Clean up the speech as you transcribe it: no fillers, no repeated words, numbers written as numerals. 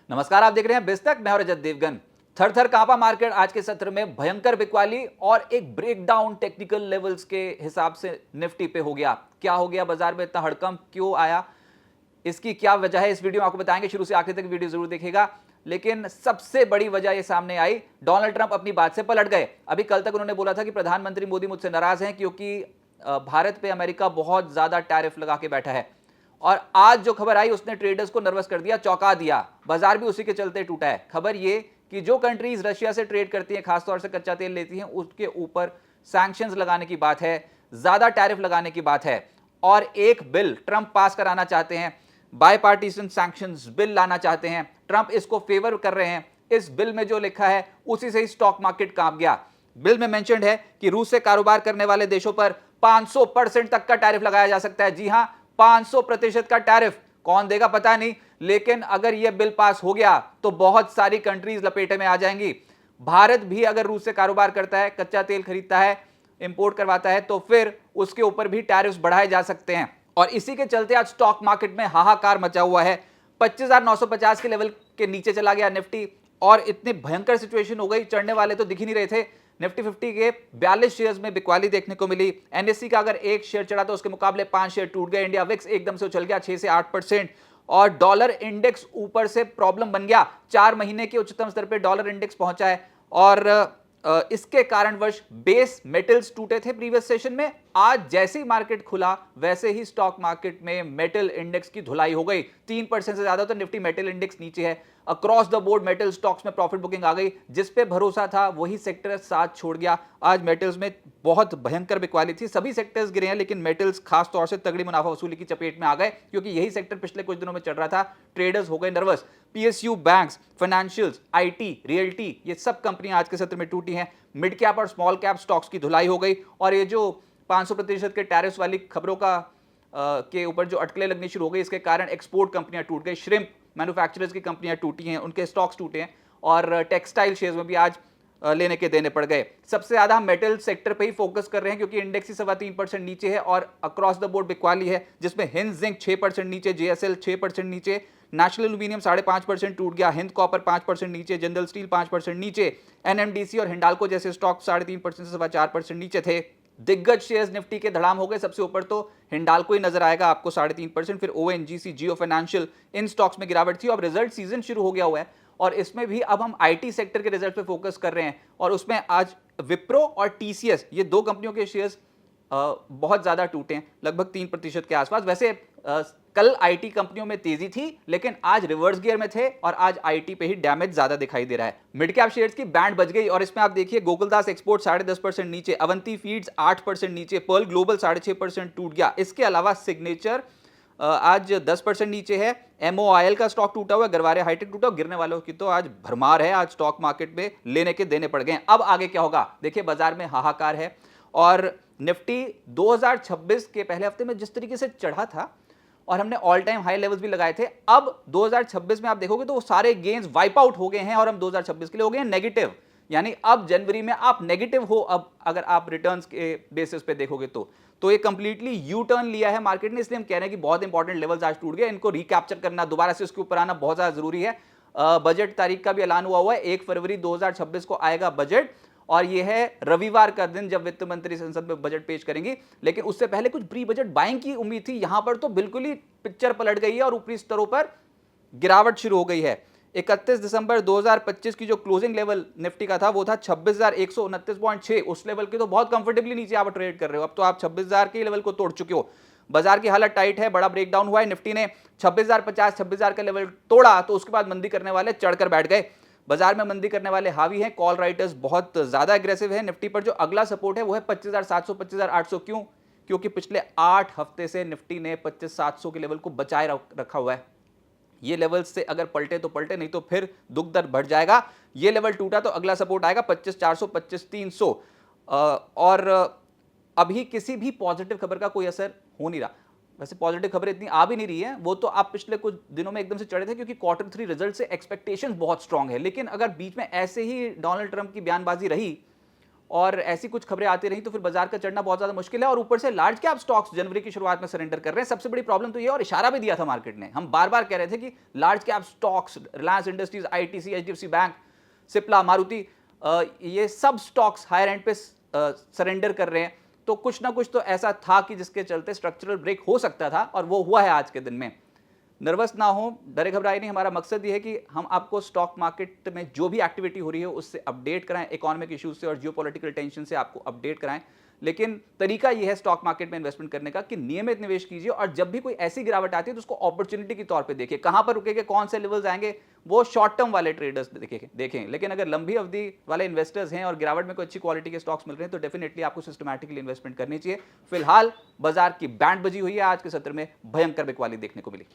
नमस्कार, आप देख रहे हैं बिस्तक। मैं हूं रजत देवगन। थर थर कांपा मार्केट आज के सत्र में भयंकर बिकवाली और एक ब्रेकडाउन टेक्निकल लेवल्स के हिसाब से निफ्टी पे हो गया। क्या हो गया बाजार में, इतना हड़कंप क्यों आया, इसकी क्या वजह है, इस वीडियो में आपको बताएंगे। शुरू से आखिर तक वीडियो जरूर देखिएगा। लेकिन सबसे बड़ी वजह यह सामने आई, डोनाल्ड ट्रंप अपनी बात से पलट गए। अभी कल तक उन्होंने बोला था कि प्रधानमंत्री मोदी मुझसे नाराज हैं क्योंकि भारत पे अमेरिका बहुत ज्यादा टैरिफ लगा के बैठा है। और आज जो खबर आई उसने ट्रेडर्स को नर्वस कर दिया, चौंका दिया। बाजार भी उसी के चलते टूटा है। खबर ये कि जो कंट्रीज रशिया से ट्रेड करती हैं, खासतौर से कच्चा तेल लेती हैं, उसके ऊपर सैंक्शंस लगाने की बात है, ज्यादा टैरिफ लगाने की बात है। और एक बिल ट्रंप पास कराना चाहते हैं, बायपार्टीसन सैंक्शंस बिल लाना चाहते हैं। ट्रंप इसको फेवर कर रहे हैं। इस बिल में जो लिखा है उसी से ही स्टॉक मार्केट कांप गया। बिल में मेंशन्ड है कि रूस से कारोबार करने वाले देशों पर 500% तक का टैरिफ लगाया जा सकता है। जी हां, 500% का टैरिफ। कौन देगा पता नहीं, लेकिन अगर यह बिल पास हो गया तो बहुत सारी कंट्रीज लपेटे में आ जाएंगी। भारत भी अगर रूस से कारोबार करता है, कच्चा तेल खरीदता है, इंपोर्ट करवाता है, तो फिर उसके ऊपर भी टैरिफ्स बढ़ाए जा सकते हैं। और इसी के चलते आज स्टॉक मार्केट में हाहाकार मचा हुआ है। 25,950 के लेवल के नीचे चला गया निफ्टी और इतनी भयंकर सिचुएशन हो गई, चढ़ने वाले तो दिख ही नहीं रहे थे। निफ्टी 50 के 42 शेयर्स में बिकवाली देखने को मिली। एनएससी का अगर एक शेयर चढ़ा तो उसके मुकाबले 5 शेयर टूट गए। इंडिया विक्स एकदम से उछल गया 6 से 8%। और डॉलर इंडेक्स ऊपर से प्रॉब्लम बन गया। 4 महीने के उच्चतम स्तर पे डॉलर इंडेक्स पहुंचा है। और इसके कारणवश बेस मेटल्स टूटे थे प्रीवियस सेशन में। आज जैसे ही मार्केट खुला वैसे ही स्टॉक मार्केट में मेटल इंडेक्स की धुलाई हो गई। 3% से ज्यादा तो निफ्टी मेटल इंडेक्स नीचे है। Across the board metal stocks में प्रॉफिट बुकिंग आ गई। जिस पे भरोसा था वही सेक्टर साथ छोड़ गया। आज मेटल्स में बहुत भयंकर बिकवाली थी। सभी सेक्टर्स गिरे हैं, लेकिन मेटल्स खास तौर से तगड़ी मुनाफा वसूली की चपेट में आ गए, क्योंकि यही सेक्टर पिछले कुछ दिनों में चल रहा था। ट्रेडर्स हो गए nervous. PSU, banks, financials, IT, realty, ये सब कंपनियां आज के सत्र में टूटी हैं। मिड कैप और स्मॉल कैप स्टॉक्स की धुलाई हो गई। और ये जो 500% के टैरिफ्स वाली खबरों का के ऊपर जो अटकलें लगनी शुरू हो गई, इसके कारण एक्सपोर्ट कंपनियां टूट गई। श्रिम्प मैन्युफैक्चरर्स की कंपनियां टूटी हैं, उनके स्टॉक्स टूटे हैं। और टेक्सटाइल शेयर्स में भी आज लेने के देने पड़ गए। सबसे ज्यादा मेटल सेक्टर पे ही फोकस कर रहे हैं, क्योंकि इंडेक्स ही 3.25% नीचे है और अक्रॉस द बोर्ड बिकवाली है, जिसमें हिंद जिंक 6% नीचे, जेएसएल 6% नीचे, नेशनल एल्यूमिनियम 5.5% टूट गया, हिंद कॉपर 5% नीचे, जनरल स्टील 5% नीचे, एनएमडीसी और हिंडाल्को जैसे स्टॉक 3.5% से 4% नीचे थे। दिग्गज शेयर्स निफ्टी के धड़ाम हो गए। सबसे ऊपर तो हिंडाल्को ही नजर आएगा आपको 3.5%, फिर ओएनजीसी, जियो फाइनेंशियल, इन स्टॉक्स में गिरावट थी। अब रिजल्ट सीजन शुरू हो गया हुआ है और इसमें भी अब हम आईटी सेक्टर के रिजल्ट पे फोकस कर रहे हैं। और उसमें आज विप्रो और टीसीएस, ये दो कंपनियों के शेयर्स बहुत ज्यादा टूटे हैं, लगभग 3% के आसपास। वैसे कल आईटी कंपनियों में तेजी थी, लेकिन आज रिवर्स गियर में थे और आज आईटी पे ही डैमेज ज्यादा दिखाई दे रहा है। मिड कैप शेयर्स की बैंड बच गई और इसमें आप देखिए गोकुलदास एक्सपोर्ट 10.5% नीचे, अवंती फीड्स 8% नीचे, पर्ल ग्लोबल 6.5% टूट गया। इसके अलावा सिग्नेचर आज 10% नीचे है। एमओआईएल का स्टॉक टूटा हुआ है, गरवारे हाईटेक टूटा हुआ। गिरने वालों की तो आज भरमार है। आज स्टॉक मार्केट में लेने के देने पड़ गए। अब आगे क्या होगा देखिए, बाजार में हाहाकार है। और निफ्टी 2026 के पहले हफ्ते में जिस तरीके से चढ़ा था और हमने ऑल टाइम हाई लेवल्स भी लगाए थे, अब 2026 में आप देखोगे तो वो सारे गेन्स वाइप आउट हो गए हैं और हम 2026 के लिए हो गए हैं नेगेटिव। यानी अब जनवरी में आप नेगेटिव हो, अब अगर आप रिटर्न्स के बेसिस पे देखोगे तो ये कंप्लीटली यू टर्न लिया है मार्केट ने। इसलिए हम कह रहे हैं कि बहुत इंपॉर्टेंट लेवल्स आज टूट गए, इनको रिकैप्चर करना, दोबारा से उसके ऊपर आना बहुत ज्यादा जरूरी है। बजट तारीख का भी ऐलान हुआ है, 1 फरवरी 2026 को आएगा बजट, और यह है रविवार का दिन जब वित्त मंत्री संसद में बजट पेश करेंगी। लेकिन उससे पहले कुछ प्री बजट बाइंग की उम्मीद थी, यहां पर तो बिल्कुल ही पिक्चर पलट गई है और ऊपरी स्तरों पर गिरावट शुरू हो गई है। 31 दिसंबर 2025 की जो क्लोजिंग लेवल निफ्टी का था वो था 26,129.6। उस लेवल के तो बहुत कंफर्टेबली नीचे आप ट्रेड कर रहे हो। अब तो आप 26,000 के लेवल को तोड़ चुके हो। बाजार की हालत टाइट है, बड़ा ब्रेकडाउन हुआ है। निफ्टी ने 26,050, 26,000 का लेवल तोड़ा तो उसके बाद मंदी करने वाले चढ़कर बैठ गए। बाजार में मंदी करने वाले हावी हैं, कॉल राइटर्स बहुत ज्यादा एग्रेसिव है। निफ्टी पर जो अगला सपोर्ट है वो है 25,700, 25,800। क्यों? क्योंकि पिछले 8 हफ्ते से निफ्टी ने 25,700 के लेवल को बचाए रखा हुआ है। ये लेवल से अगर पलटे तो पलटे, नहीं तो फिर दुख दर्द बढ़ जाएगा। ये लेवल टूटा तो अगला सपोर्ट आएगा 25,400, 25,300। और अभी किसी भी पॉजिटिव खबर का कोई असर हो नहीं रहा। वैसे पॉजिटिव खबर इतनी आ भी नहीं रही है, वो तो आप पिछले कुछ दिनों में एकदम से चढ़े थे क्योंकि Q3 रिजल्ट से एक्सपेक्टेशंस बहुत स्ट्रांग है। लेकिन अगर बीच में ऐसे ही डोनाल्ड ट्रंप की बयानबाजी रही और ऐसी कुछ खबरें आती रही तो फिर बाजार का चढ़ना बहुत ज्यादा मुश्किल है। और ऊपर से लार्ज कैप स्टॉक्स जनवरी की शुरुआत में सरेंडर कर रहे हैं। सबसे बड़ी प्रॉब्लम तो ये, और इशारा भी दिया था मार्केट ने, हम बार बार कह रहे थे कि large cap stocks, Reliance industries, ITC, HDFC bank, Cipla, Maruti, ये सब स्टॉक्स हायर एंड पे सरेंडर कर रहे हैं। तो कुछ ना कुछ तो ऐसा था कि जिसके चलते स्ट्रक्चरल ब्रेक हो सकता था, और वो हुआ है आज के दिन में। नर्वस ना हो, डरे घबराए नहीं। हमारा मकसद ये है कि हम आपको स्टॉक मार्केट में जो भी एक्टिविटी हो रही है उससे अपडेट कराएं, इकोनॉमिक इश्यूज से और जियोपॉलिटिकल टेंशन से आपको अपडेट कराएं। लेकिन तरीका यह है स्टॉक मार्केट में इन्वेस्टमेंट करने का कि नियमित निवेश कीजिए, और जब भी कोई ऐसी गिरावट आती है तो उसको अपॉर्चुनिटी के तौर पे देखिए। कहां पर रुकेंगे, कौन से लेवल्स आएंगे, वो शॉर्ट टर्म वाले ट्रेडर्स देखें। लेकिन अगर लंबी अवधि वाले इन्वेस्टर्स हैं और गिरावट में कोई अच्छी क्वालिटी के स्टॉक्स मिल रहे हैं तो डेफिनेटली आपको सिस्टमैटिकली इन्वेस्टमेंट करनी चाहिए। फिलहाल बाजार की बैंड बजी हुई है, आज के सत्र में भयंकर बिकवाली देखने को मिली।